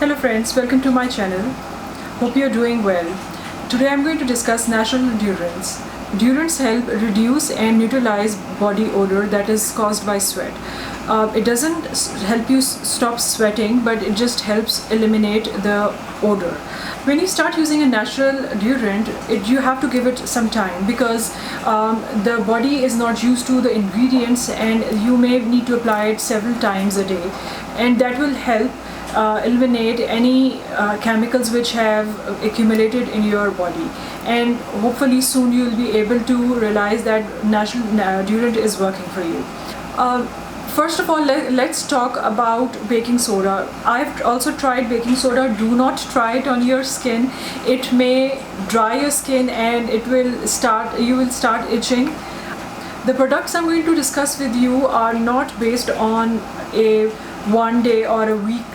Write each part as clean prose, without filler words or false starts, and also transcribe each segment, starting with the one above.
Hello friends, welcome to my channel. Hope you're doing well. Today I'm going to discuss natural deodorants. Deodorants help reduce and neutralize body odor that is caused by sweat. It doesn't help you stop sweating, but it just helps eliminate the odor. When you start using a natural deodorant, you have to give it some time because the body is not used to the ingredients and you may need to apply it several times a day, and that will help eliminate any chemicals which have accumulated in your body, and hopefully soon you will be able to realize that natural deodorant is working for you. First of all, let's talk about baking soda. I've also tried baking soda. Do not try it on your skin. It may dry your skin and you will start itching. The products I'm going to discuss with you are not based on a one day or a week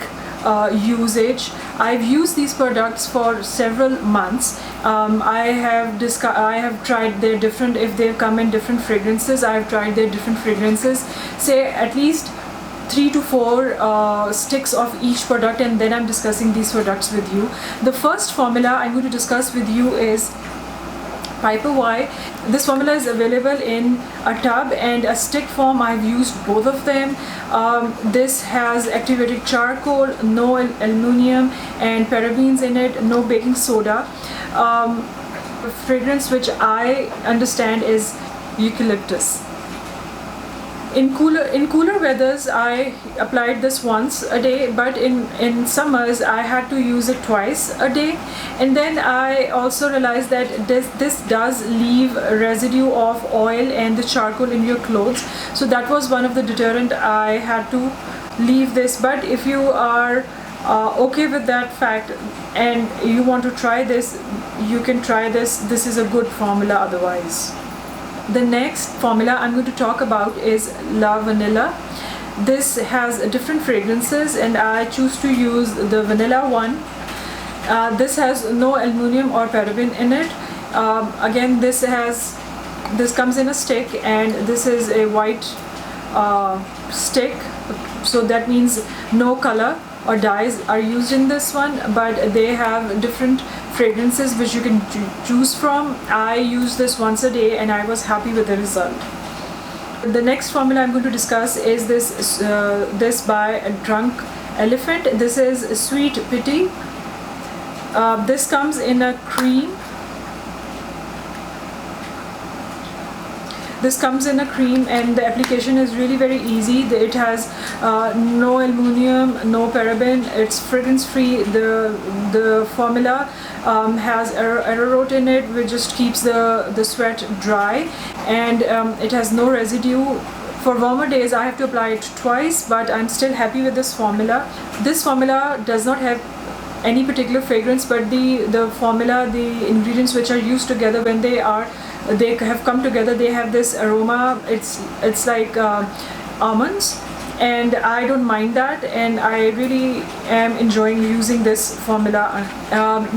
usage. I've used these products for several months. I have tried their different, if they come in different fragrances, I've tried their different fragrances, say at least 3 to 4 sticks of each product, and then I'm discussing these products with you. The first formula I'm going to discuss with you is Piper Y. This formula is available in a tub and a stick form. I've used both of them. This has activated charcoal, no aluminum and parabens in it, no baking soda. The fragrance which I understand is eucalyptus. In cooler weathers, I applied this once a day, but in summers I had to use it twice a day. And then I also realized that this does leave residue of oil and the charcoal in your clothes, so that was one of the deterrent. I had to leave this. But if you are okay with that fact and you want to try this, you can try this. This is a good formula otherwise. The next formula I'm going to talk about is La Vanilla. This has different fragrances and I choose to use the vanilla one. This has no aluminum or paraben in it. Again, this comes in a stick, and this is a white stick, so that means no color or dyes are used in this one, but they have different fragrances which you can choose from. I use this once a day and I was happy with the result. The next formula I'm going to discuss is this by Drunk Elephant. This is Sweet Pity. This comes in a cream. This comes in a cream and the application is really very easy. It has no aluminum, no paraben. It's fragrance free. The formula has arrowroot in it, which just keeps the sweat dry, and it has no residue. For warmer days I have to apply it twice, but I'm still happy with this formula. This formula does not have any particular fragrance, but the formula, the ingredients which are used together, when they have come together, they have this aroma. It's like almonds, and I don't mind that, and I really am enjoying using this formula.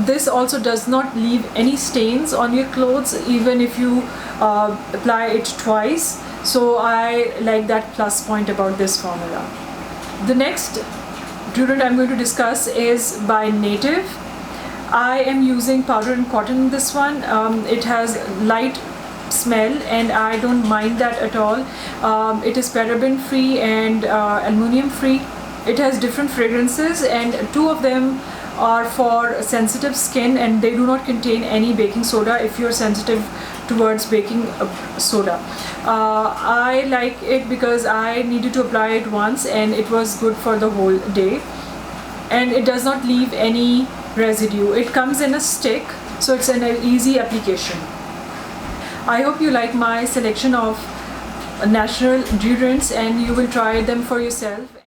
This also does not leave any stains on your clothes even if you apply it twice, so I like that plus point about this formula. The next deodorant I'm going to discuss is by Native. I am using powder and cotton in this one. It has light smell and I don't mind that at all. It is paraben free and aluminum free. It has different fragrances, and 2 of them are for sensitive skin, and they do not contain any baking soda if you're sensitive towards baking soda. I like it because I needed to apply it once and it was good for the whole day, and it does not leave any residue. It comes in a stick, so it's an easy application. I hope you like my selection of natural deodorants and you will try them for yourself.